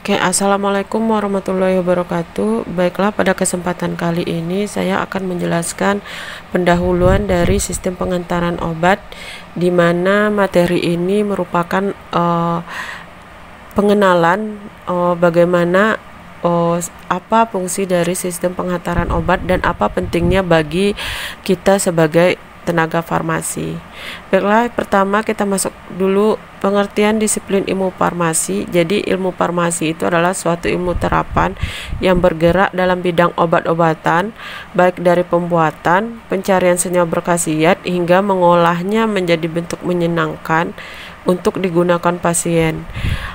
Oke, assalamualaikum warahmatullahi wabarakatuh. Baiklah, pada kesempatan kali ini saya akan menjelaskan pendahuluan dari sistem pengantaran obat, di mana materi ini merupakan pengenalan bagaimana apa fungsi dari sistem pengantaran obat dan apa pentingnya bagi kita sebagai tenaga farmasi. Baiklah, pertama kita masuk dulu pengertian disiplin ilmu farmasi. Jadi ilmu farmasi itu adalah suatu ilmu terapan yang bergerak dalam bidang obat-obatan, baik dari pembuatan, pencarian senyawa berkhasiat hingga mengolahnya menjadi bentuk menyenangkan untuk digunakan pasien.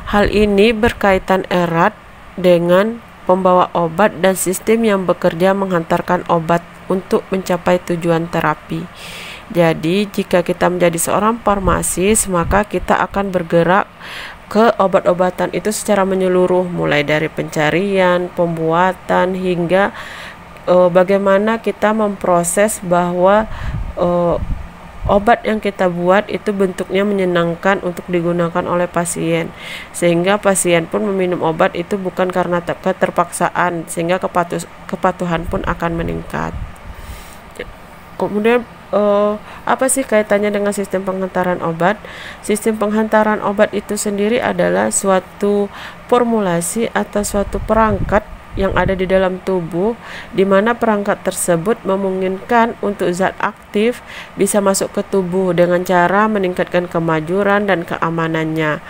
Hal ini berkaitan erat dengan pembawa obat dan sistem yang bekerja menghantarkan obat untuk mencapai tujuan terapi. Jadi, jika kita menjadi seorang farmasis, maka kita akan bergerak ke obat-obatan itu secara menyeluruh, mulai dari pencarian, pembuatan, hingga bagaimana kita memproses bahwa obat yang kita buat itu bentuknya menyenangkan untuk digunakan oleh pasien, sehingga pasien pun meminum obat itu bukan karena keterpaksaan, sehingga kepatuhan pun akan meningkat. Kemudian apa sih kaitannya dengan sistem penghantaran obat? Sistem penghantaran obat itu sendiri adalah suatu formulasi atau suatu perangkat yang ada di dalam tubuh, di mana perangkat tersebut memungkinkan untuk zat aktif bisa masuk ke tubuh dengan cara meningkatkan kemajuran dan keamanannya.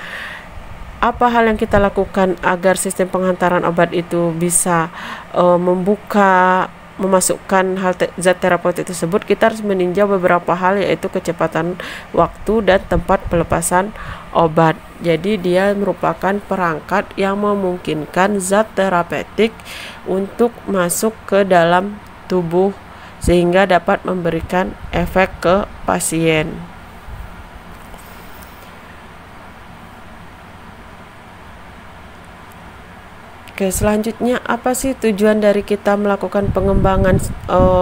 Apa hal yang kita lakukan agar sistem penghantaran obat itu bisa memasukkan zat terapeutik tersebut? Kita harus meninjau beberapa hal, yaitu kecepatan waktu dan tempat pelepasan obat. Jadi dia merupakan perangkat yang memungkinkan zat terapeutik untuk masuk ke dalam tubuh sehingga dapat memberikan efek ke pasien. Oke, selanjutnya apa sih tujuan dari kita melakukan pengembangan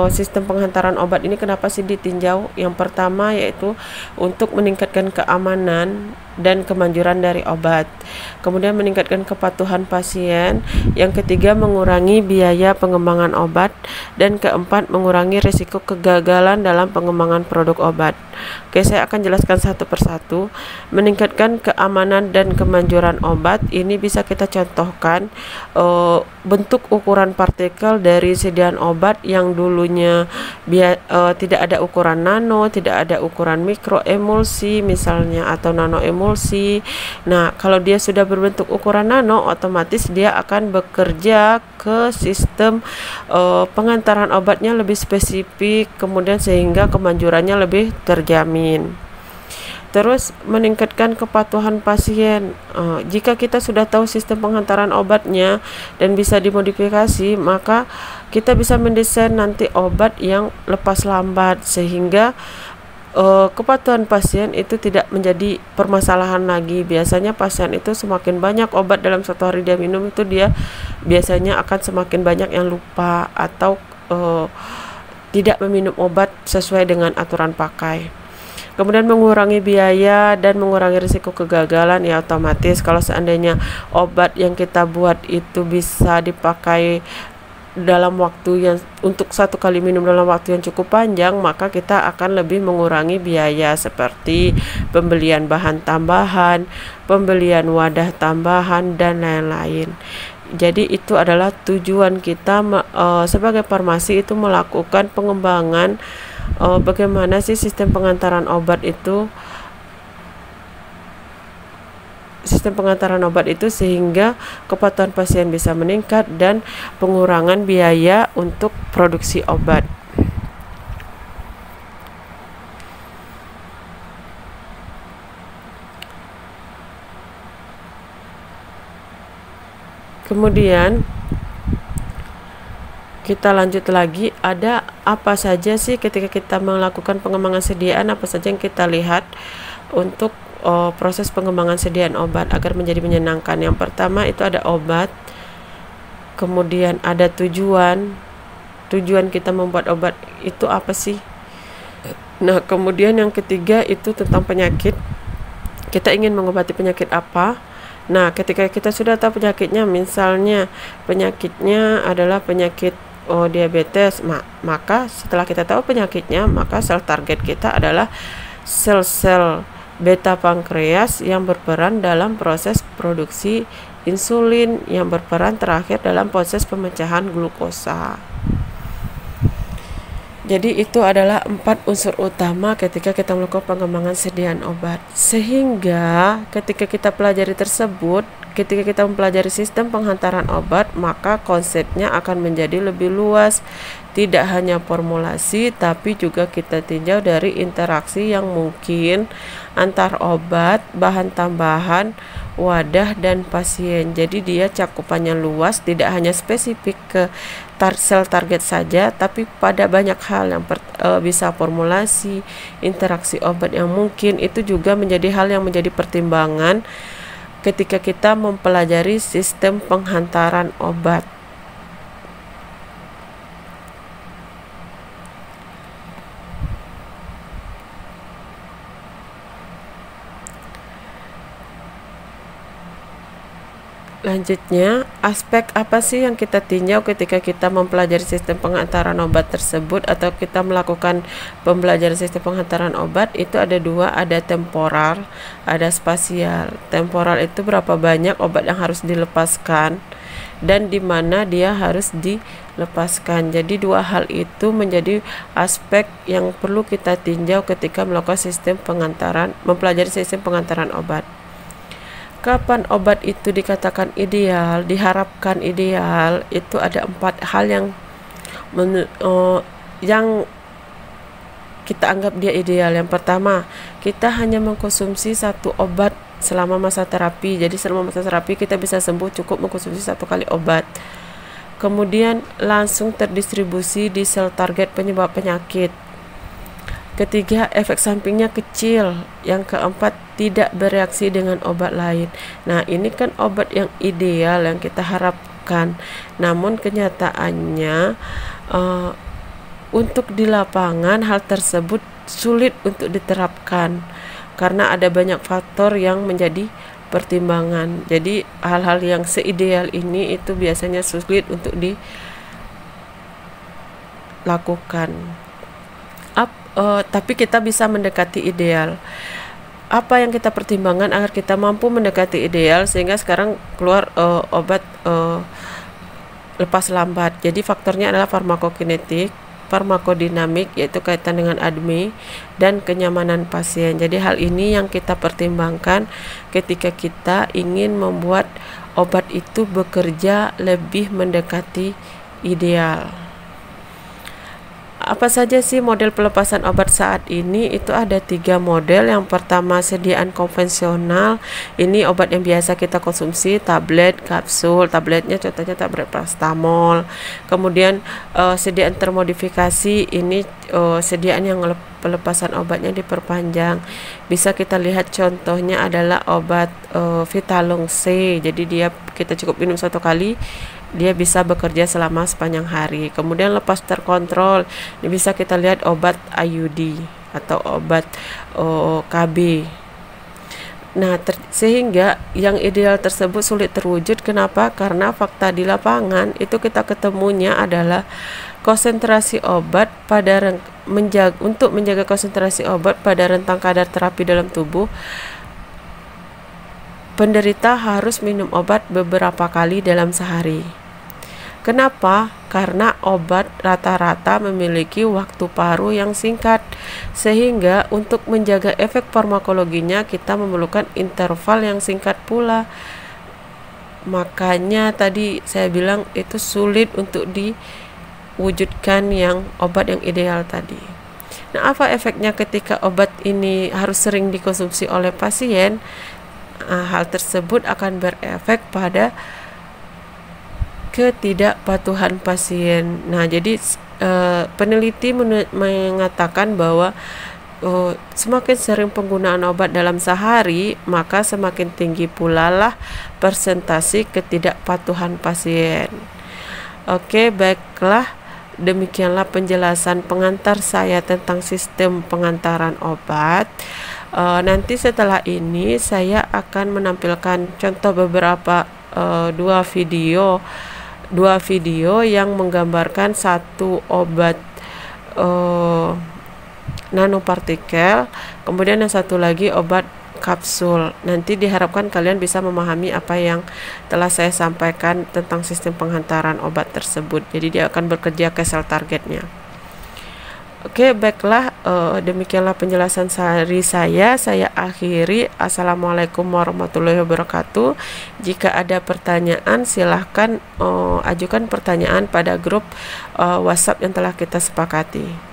sistem penghantaran obat ini? Kenapa sih ditinjau? Yang pertama yaitu untuk meningkatkan keamanan dan kemanjuran dari obat, kemudian meningkatkan kepatuhan pasien, yang ketiga mengurangi biaya pengembangan obat, dan keempat mengurangi risiko kegagalan dalam pengembangan produk obat. Oke, saya akan jelaskan satu persatu. Meningkatkan keamanan dan kemanjuran obat ini bisa kita contohkan bentuk ukuran partikel dari sediaan obat yang dulunya tidak ada ukuran nano, tidak ada ukuran mikro emulsi misalnya, atau nano emulsi. Nah, kalau dia sudah berbentuk ukuran nano, otomatis dia akan bekerja ke sistem pengantaran obatnya lebih spesifik, kemudian sehingga kemanjurannya lebih terjamin. Terus meningkatkan kepatuhan pasien. Jika kita sudah tahu sistem penghantaran obatnya dan bisa dimodifikasi, maka kita bisa mendesain nanti obat yang lepas lambat, sehingga kepatuhan pasien itu tidak menjadi permasalahan lagi. Biasanya pasien itu semakin banyak obat dalam satu hari dia minum, itu dia biasanya akan semakin banyak yang lupa atau tidak meminum obat sesuai dengan aturan pakai. Kemudian mengurangi biaya dan mengurangi risiko kegagalan. Ya, otomatis kalau seandainya obat yang kita buat itu bisa dipakai dalam waktu yang untuk satu kali minum dalam waktu yang cukup panjang, maka kita akan lebih mengurangi biaya seperti pembelian bahan tambahan, pembelian wadah tambahan, dan lain-lain. Jadi itu adalah tujuan kita sebagai farmasi itu melakukan pengembangan bagaimana sih sistem pengantaran obat itu sehingga kepatuhan pasien bisa meningkat dan pengurangan biaya untuk produksi obat. Kemudian kita lanjut lagi, ada apa saja sih ketika kita melakukan pengembangan sediaan, apa saja yang kita lihat untuk proses pengembangan sediaan obat agar menjadi menyenangkan. Yang pertama itu ada obat, kemudian ada tujuan kita membuat obat itu apa sih. Nah, kemudian yang ketiga itu tentang penyakit, kita ingin mengobati penyakit apa. Nah, ketika kita sudah tahu penyakitnya, misalnya penyakitnya adalah penyakit diabetes, maka setelah kita tahu penyakitnya, maka sel target kita adalah sel-sel beta pankreas yang berperan dalam proses produksi insulin, yang berperan terakhir dalam proses pemecahan glukosa. Jadi itu adalah 4 unsur utama ketika kita melakukan pengembangan sediaan obat. Sehingga ketika kita pelajari tersebut, ketika kita mempelajari sistem penghantaran obat, maka konsepnya akan menjadi lebih luas. Tidak hanya formulasi, tapi juga kita tinjau dari interaksi yang mungkin antar obat, bahan tambahan, wadah, dan pasien. Jadi dia cakupannya luas, tidak hanya spesifik ke sel target saja, tapi pada banyak hal yang bisa formulasi, interaksi obat yang mungkin, itu juga menjadi hal yang menjadi pertimbangan ketika kita mempelajari sistem penghantaran obat. Selanjutnya, aspek apa sih yang kita tinjau ketika kita mempelajari sistem penghantaran obat tersebut atau kita melakukan pembelajaran sistem penghantaran obat? Itu ada dua, ada temporal, ada spasial. Temporal itu berapa banyak obat yang harus dilepaskan dan di mana dia harus dilepaskan. Jadi dua hal itu menjadi aspek yang perlu kita tinjau ketika melakukan sistem penghantaran, mempelajari sistem penghantaran obat. Kapan obat itu dikatakan ideal, diharapkan ideal, itu ada 4 hal yang kita anggap dia ideal. Yang pertama, kita hanya mengkonsumsi 1 obat selama masa terapi. Jadi selama masa terapi kita bisa sembuh cukup mengkonsumsi 1 kali obat. Kemudian langsung terdistribusi di sel target penyebab penyakit. Ketiga, efek sampingnya kecil. Yang keempat, tidak bereaksi dengan obat lain. Nah, ini kan obat yang ideal yang kita harapkan. Namun kenyataannya untuk di lapangan hal tersebut sulit untuk diterapkan karena ada banyak faktor yang menjadi pertimbangan. Jadi hal-hal yang seideal ini itu biasanya sulit untuk dilakukan. Tapi kita bisa mendekati ideal. Apa yang kita pertimbangkan agar kita mampu mendekati ideal sehingga sekarang keluar obat lepas lambat. Jadi faktornya adalah farmakokinetik, farmakodinamik, yaitu kaitan dengan ADME, dan kenyamanan pasien. Jadi hal ini yang kita pertimbangkan ketika kita ingin membuat obat itu bekerja lebih mendekati ideal. Apa saja sih model pelepasan obat saat ini? Itu ada 3 model. Yang pertama, sediaan konvensional. Ini obat yang biasa kita konsumsi, tablet, kapsul. Tabletnya contohnya tablet paracetamol. Kemudian sediaan termodifikasi. Ini sediaan yang pelepasan obatnya diperpanjang. Bisa kita lihat contohnya adalah obat Vitalong C. Jadi kita cukup minum 1 kali, dia bisa bekerja selama sepanjang hari. Kemudian lepas terkontrol, ini bisa kita lihat obat IUD atau obat KB. Nah, sehingga yang ideal tersebut sulit terwujud. Kenapa? Karena fakta di lapangan itu kita ketemunya adalah konsentrasi obat pada untuk menjaga konsentrasi obat pada rentang kadar terapi dalam tubuh, penderita harus minum obat beberapa kali dalam sehari. Kenapa? Karena obat rata-rata memiliki waktu paruh yang singkat, sehingga untuk menjaga efek farmakologinya kita memerlukan interval yang singkat pula. Makanya tadi saya bilang itu sulit untuk diwujudkan yang obat yang ideal tadi. Nah, apa efeknya ketika obat ini harus sering dikonsumsi oleh pasien? Hal tersebut akan berefek pada ketidakpatuhan pasien. Nah, jadi peneliti mengatakan bahwa semakin sering penggunaan obat dalam sehari, maka semakin tinggi pula lah persentase ketidakpatuhan pasien. Oke, baiklah, demikianlah penjelasan pengantar saya tentang sistem pengantaran obat. Nanti setelah ini saya akan menampilkan contoh beberapa dua video yang menggambarkan satu obat nanopartikel, kemudian yang satu lagi obat kapsul. Nanti diharapkan kalian bisa memahami apa yang telah saya sampaikan tentang sistem penghantaran obat tersebut. Jadi dia akan bekerja ke sel targetnya. Oke, baiklah, demikianlah penjelasan dari saya. Saya akhiri. Assalamualaikum warahmatullahi wabarakatuh. Jika ada pertanyaan, silahkan ajukan pertanyaan pada grup WhatsApp yang telah kita sepakati.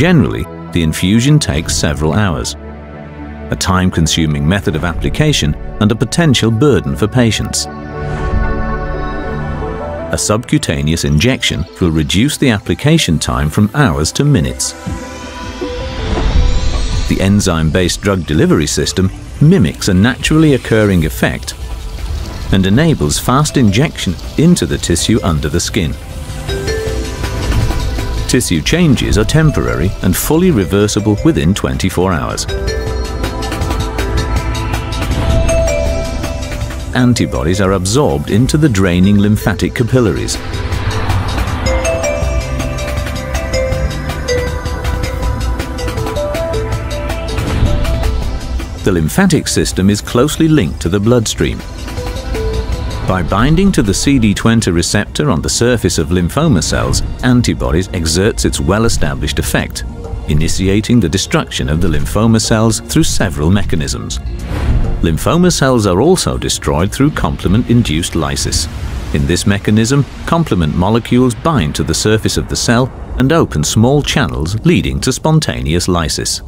Generally, the infusion takes several hours, a time-consuming method of application and a potential burden for patients. A subcutaneous injection will reduce the application time from hours to minutes. The enzyme-based drug delivery system mimics a naturally occurring effect and enables fast injection into the tissue under the skin. Tissue changes are temporary and fully reversible within 24 hours. Antibodies are absorbed into the draining lymphatic capillaries. The lymphatic system is closely linked to the bloodstream. By binding to the CD20 receptor on the surface of lymphoma cells, antibodies exerts its well-established effect, initiating the destruction of the lymphoma cells through several mechanisms. Lymphoma cells are also destroyed through complement-induced lysis. In this mechanism, complement molecules bind to the surface of the cell and open small channels leading to spontaneous lysis.